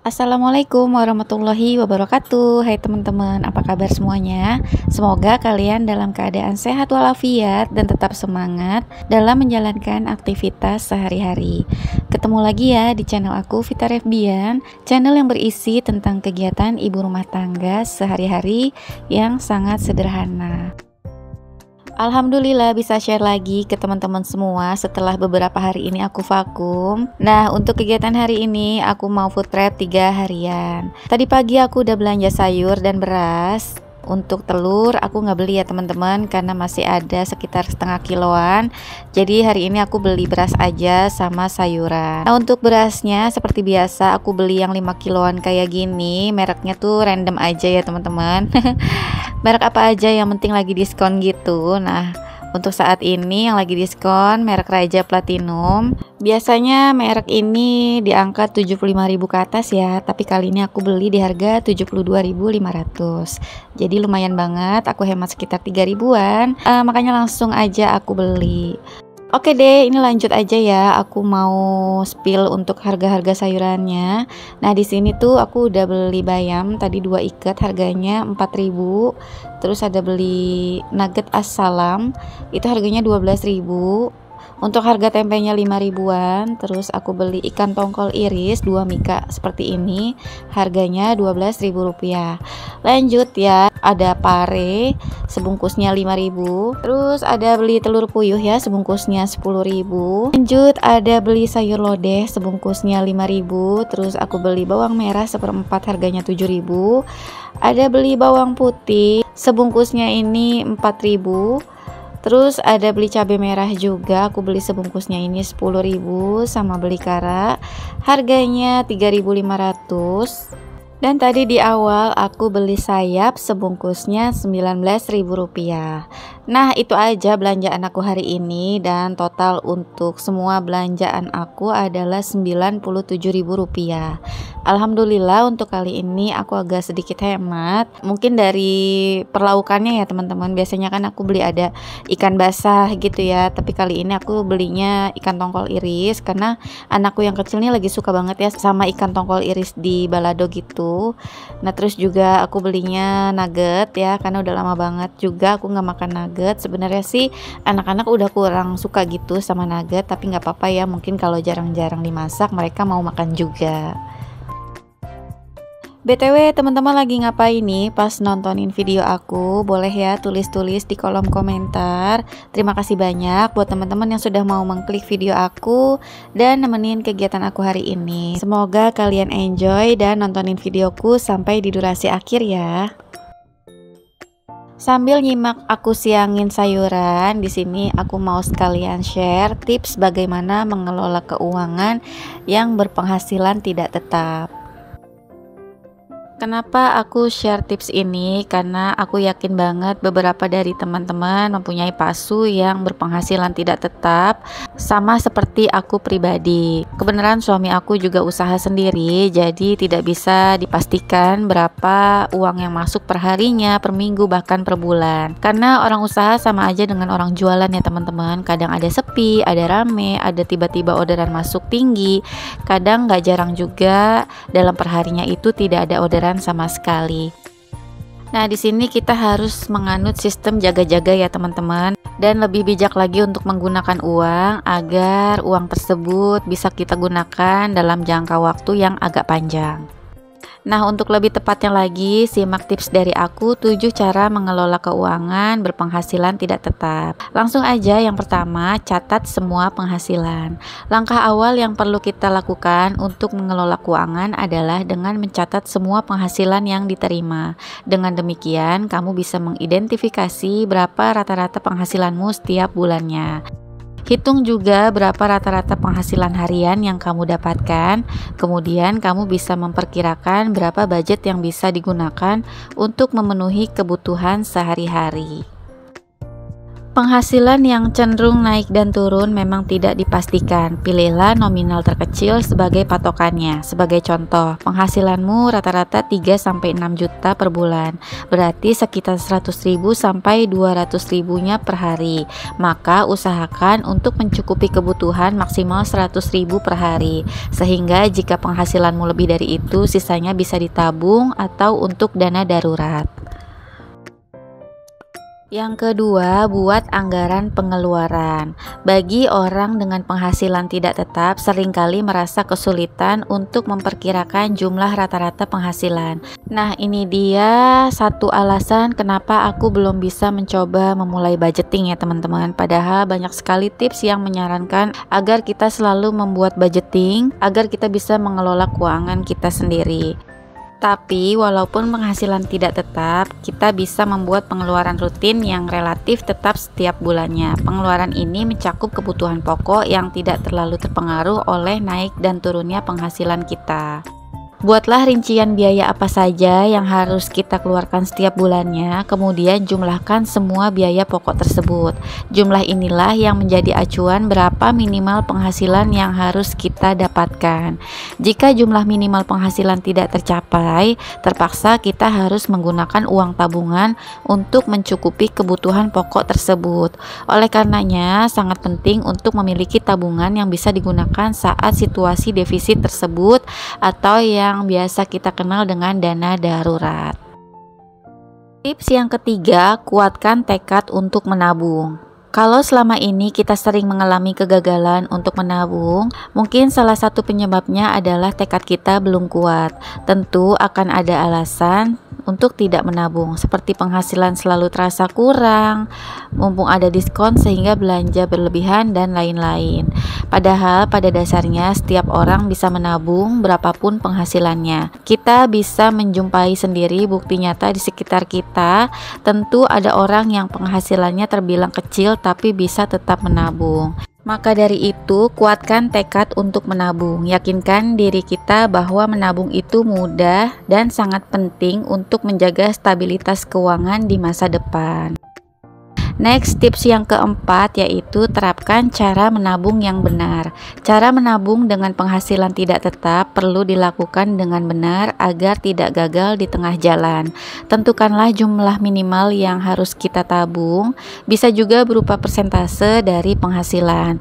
Assalamualaikum warahmatullahi wabarakatuh. Hai teman-teman, apa kabar semuanya? Semoga kalian dalam keadaan sehat walafiat dan tetap semangat dalam menjalankan aktivitas sehari-hari. Ketemu lagi ya di channel aku, Vita Refbian, channel yang berisi tentang kegiatan ibu rumah tangga sehari-hari yang sangat sederhana. Alhamdulillah bisa share lagi ke teman-teman semua setelah beberapa hari ini aku vakum. Nah, untuk kegiatan hari ini aku mau food prep 3 harian. Tadi pagi aku udah belanja sayur dan beras. Untuk telur aku nggak beli ya teman-teman, karena masih ada sekitar setengah kiloan. Jadi hari ini aku beli beras aja sama sayuran. Nah, untuk berasnya seperti biasa aku beli yang 5 kiloan kayak gini. Mereknya tuh random aja ya teman-teman. Merek apa aja yang penting lagi diskon gitu. Nah, untuk saat ini yang lagi diskon merek Raja Platinum. Biasanya merek ini di angka 75.000 ke atas ya, tapi kali ini aku beli di harga 72.500. Jadi lumayan banget, aku hemat sekitar 3 ribuan. Makanya langsung aja aku beli. Oke deh, ini lanjut aja ya. Aku mau spill untuk harga-harga sayurannya. Nah, di sini tuh aku udah beli bayam tadi 2 ikat harganya 4.000. Terus ada beli nugget assalam, itu harganya 12.000. Untuk harga tempenya 5 ribuan. Terus aku beli ikan tongkol iris 2 mika seperti ini, harganya 12.000 rupiah. Lanjut ya, ada pare sebungkusnya 5.000. Terus ada beli telur puyuh ya, sebungkusnya 10.000. Lanjut ada beli sayur lodeh sebungkusnya 5.000. Terus aku beli bawang merah seperempat harganya 7.000. Ada beli bawang putih sebungkusnya ini 4.000. Terus ada beli cabai merah juga, aku beli sebungkusnya ini 10.000, sama beli kara harganya 3.500. Dan tadi di awal aku beli sayap sebungkusnya 19.000 rupiah. Nah, itu aja belanjaan aku hari ini, dan total untuk semua belanjaan aku adalah 97.000 rupiah. Alhamdulillah untuk kali ini aku agak sedikit hemat. Mungkin dari perlaukannya ya teman-teman. Biasanya kan aku beli ada ikan basah gitu ya, tapi kali ini aku belinya ikan tongkol iris karena anakku yang kecil nih lagi suka banget ya sama ikan tongkol iris di balado gitu. Nah, terus juga aku belinya nugget ya, karena udah lama banget juga aku nggak makan nugget. Sebenarnya sih anak-anak udah kurang suka gitu sama nugget, tapi nggak apa-apa ya, mungkin kalau jarang-jarang dimasak mereka mau makan juga. BTW teman-teman lagi ngapain nih pas nontonin video aku? Boleh ya tulis-tulis di kolom komentar. Terima kasih banyak buat teman-teman yang sudah mau mengklik video aku dan nemenin kegiatan aku hari ini. Semoga kalian enjoy dan nontonin videoku sampai di durasi akhir ya. Sambil nyimak aku siangin sayuran, di sini aku mau sekalian share tips bagaimana mengelola keuangan yang berpenghasilan tidak tetap. Kenapa aku share tips ini? Karena aku yakin banget beberapa dari teman-teman mempunyai pasu yang berpenghasilan tidak tetap, sama seperti aku pribadi. Kebenaran suami aku juga usaha sendiri, jadi tidak bisa dipastikan berapa uang yang masuk per harinya, per minggu, bahkan per bulan. Karena orang usaha sama aja dengan orang jualan ya teman-teman. Kadang ada sepi, ada rame, ada tiba-tiba orderan masuk tinggi. Kadang gak jarang juga dalam perharinya itu tidak ada orderan sama sekali. Nah, di sini kita harus menganut sistem jaga-jaga ya teman-teman, dan lebih bijak lagi untuk menggunakan uang agar uang tersebut bisa kita gunakan dalam jangka waktu yang agak panjang. Nah, untuk lebih tepatnya lagi, simak tips dari aku 7 cara mengelola keuangan berpenghasilan tidak tetap. Langsung aja, yang pertama, catat semua penghasilan. Langkah awal yang perlu kita lakukan untuk mengelola keuangan adalah dengan mencatat semua penghasilan yang diterima. Dengan demikian, kamu bisa mengidentifikasi berapa rata-rata penghasilanmu setiap bulannya. Hitung juga berapa rata-rata penghasilan harian yang kamu dapatkan. Kemudian kamu bisa memperkirakan berapa budget yang bisa digunakan untuk memenuhi kebutuhan sehari-hari. Penghasilan yang cenderung naik dan turun memang tidak dipastikan. Pilihlah nominal terkecil sebagai patokannya. Sebagai contoh, penghasilanmu rata-rata 3-6 juta per bulan. Berarti sekitar 100.000 sampai 200.000-nya per hari. Maka usahakan untuk mencukupi kebutuhan maksimal 100.000 per hari. Sehingga jika penghasilanmu lebih dari itu, sisanya bisa ditabung atau untuk dana darurat. Yang kedua, buat anggaran pengeluaran. Bagi orang dengan penghasilan tidak tetap, seringkali merasa kesulitan untuk memperkirakan jumlah rata-rata penghasilan. Nah, ini dia satu alasan kenapa aku belum bisa mencoba memulai budgeting ya teman-teman. Padahal banyak sekali tips yang menyarankan agar kita selalu membuat budgeting, agar kita bisa mengelola keuangan kita sendiri. Tapi walaupun penghasilan tidak tetap, kita bisa membuat pengeluaran rutin yang relatif tetap setiap bulannya. Pengeluaran ini mencakup kebutuhan pokok yang tidak terlalu terpengaruh oleh naik dan turunnya penghasilan kita. Buatlah rincian biaya apa saja yang harus kita keluarkan setiap bulannya, kemudian jumlahkan semua biaya pokok tersebut. Jumlah inilah yang menjadi acuan berapa minimal penghasilan yang harus kita dapatkan. Jika jumlah minimal penghasilan tidak tercapai, terpaksa kita harus menggunakan uang tabungan untuk mencukupi kebutuhan pokok tersebut. Oleh karenanya, sangat penting untuk memiliki tabungan yang bisa digunakan saat situasi defisit tersebut atau yang biasa kita kenal dengan dana darurat. Tips yang ketiga, kuatkan tekad untuk menabung. Kalau selama ini kita sering mengalami kegagalan untuk menabung, mungkin salah satu penyebabnya adalah tekad kita belum kuat. Tentu akan ada alasan untuk tidak menabung, seperti penghasilan selalu terasa kurang, mumpung ada diskon sehingga belanja berlebihan dan lain-lain. Padahal pada dasarnya setiap orang bisa menabung berapapun penghasilannya. Kita bisa menjumpai sendiri bukti nyata di sekitar kita. Tentu ada orang yang penghasilannya terbilang kecil tapi bisa tetap menabung. Maka dari itu, kuatkan tekad untuk menabung. Yakinkan diri kita bahwa menabung itu mudah dan sangat penting untuk menjaga stabilitas keuangan di masa depan. Next, tips yang keempat yaitu terapkan cara menabung yang benar. Cara menabung dengan penghasilan tidak tetap perlu dilakukan dengan benar agar tidak gagal di tengah jalan. Tentukanlah jumlah minimal yang harus kita tabung, bisa juga berupa persentase dari penghasilan.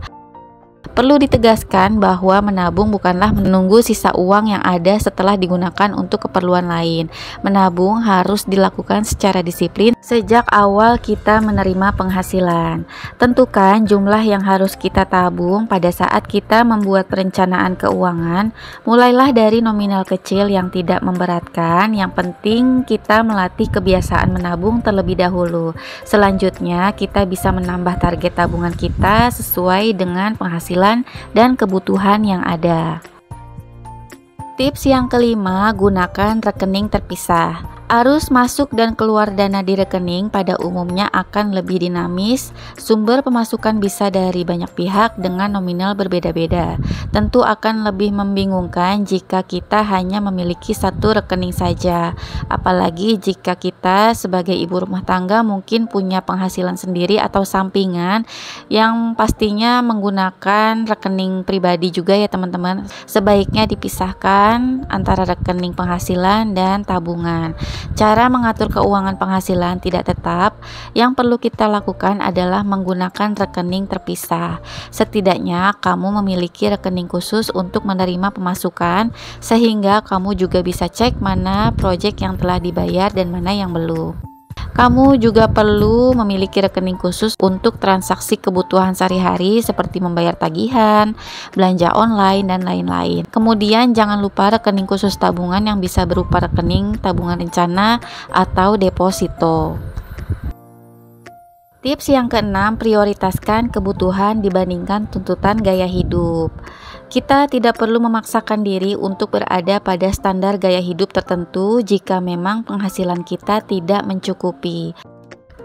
Perlu ditegaskan bahwa menabung bukanlah menunggu sisa uang yang ada setelah digunakan untuk keperluan lain. Menabung harus dilakukan secara disiplin sejak awal kita menerima penghasilan. Tentukan jumlah yang harus kita tabung pada saat kita membuat perencanaan keuangan. Mulailah dari nominal kecil yang tidak memberatkan. Yang penting kita melatih kebiasaan menabung terlebih dahulu. Selanjutnya kita bisa menambah target tabungan kita sesuai dengan penghasilan dan kebutuhan yang ada. Tips yang kelima, gunakan rekening terpisah. Arus masuk dan keluar dana di rekening pada umumnya akan lebih dinamis. Sumber pemasukan bisa dari banyak pihak dengan nominal berbeda-beda. Tentu akan lebih membingungkan jika kita hanya memiliki satu rekening saja. Apalagi jika kita sebagai ibu rumah tangga mungkin punya penghasilan sendiri atau sampingan yang pastinya menggunakan rekening pribadi juga ya teman-teman. Sebaiknya dipisahkan antara rekening penghasilan dan tabungan. Cara mengatur keuangan penghasilan tidak tetap yang perlu kita lakukan adalah menggunakan rekening terpisah. Setidaknya kamu memiliki rekening khusus untuk menerima pemasukan sehingga kamu juga bisa cek mana proyek yang telah dibayar dan mana yang belum. Kamu juga perlu memiliki rekening khusus untuk transaksi kebutuhan sehari-hari seperti membayar tagihan, belanja online, dan lain-lain. Kemudian jangan lupa rekening khusus tabungan yang bisa berupa rekening tabungan rencana atau deposito. Tips yang keenam, prioritaskan kebutuhan dibandingkan tuntutan gaya hidup. Kita tidak perlu memaksakan diri untuk berada pada standar gaya hidup tertentu jika memang penghasilan kita tidak mencukupi.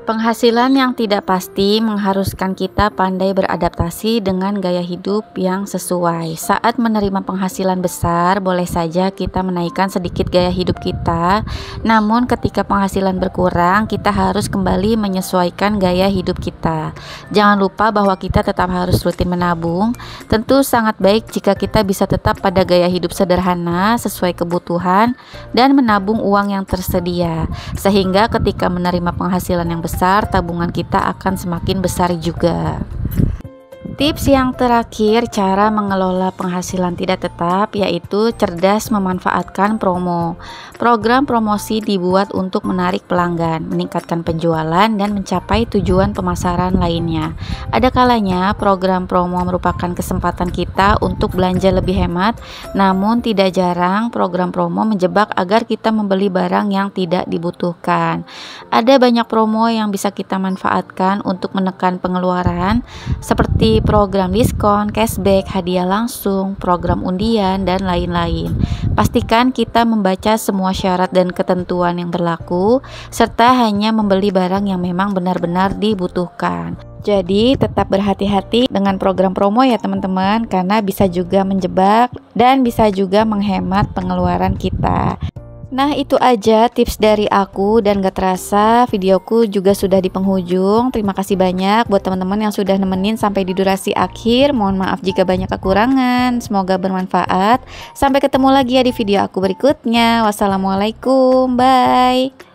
Penghasilan yang tidak pasti mengharuskan kita pandai beradaptasi dengan gaya hidup yang sesuai. Saat menerima penghasilan besar, boleh saja kita menaikkan sedikit gaya hidup kita. Namun ketika penghasilan berkurang, kita harus kembali menyesuaikan gaya hidup kita. Jangan lupa bahwa kita tetap harus rutin menabung. Tentu sangat baik jika kita bisa tetap pada gaya hidup sederhana sesuai kebutuhan dan menabung uang yang tersedia. Sehingga ketika menerima penghasilan yang besar, tabungan kita akan semakin besar juga. Tips yang terakhir, cara mengelola penghasilan tidak tetap, yaitu cerdas memanfaatkan promo. Program promosi dibuat untuk menarik pelanggan, meningkatkan penjualan, dan mencapai tujuan pemasaran lainnya. Ada kalanya program promo merupakan kesempatan kita untuk belanja lebih hemat, namun tidak jarang program promo menjebak agar kita membeli barang yang tidak dibutuhkan. Ada banyak promo yang bisa kita manfaatkan untuk menekan pengeluaran, seperti program diskon, cashback, hadiah langsung, program undian, dan lain-lain. Pastikan kita membaca semua syarat dan ketentuan yang berlaku, serta hanya membeli barang yang memang benar-benar dibutuhkan. Jadi tetap berhati-hati dengan program promo ya teman-teman, karena bisa juga menjebak dan bisa juga menghemat pengeluaran kita. Nah, itu aja tips dari aku, dan gak terasa videoku juga sudah di penghujung. Terima kasih banyak buat teman-teman yang sudah nemenin sampai di durasi akhir. Mohon maaf jika banyak kekurangan, semoga bermanfaat. Sampai ketemu lagi ya di video aku berikutnya. Wassalamualaikum, bye.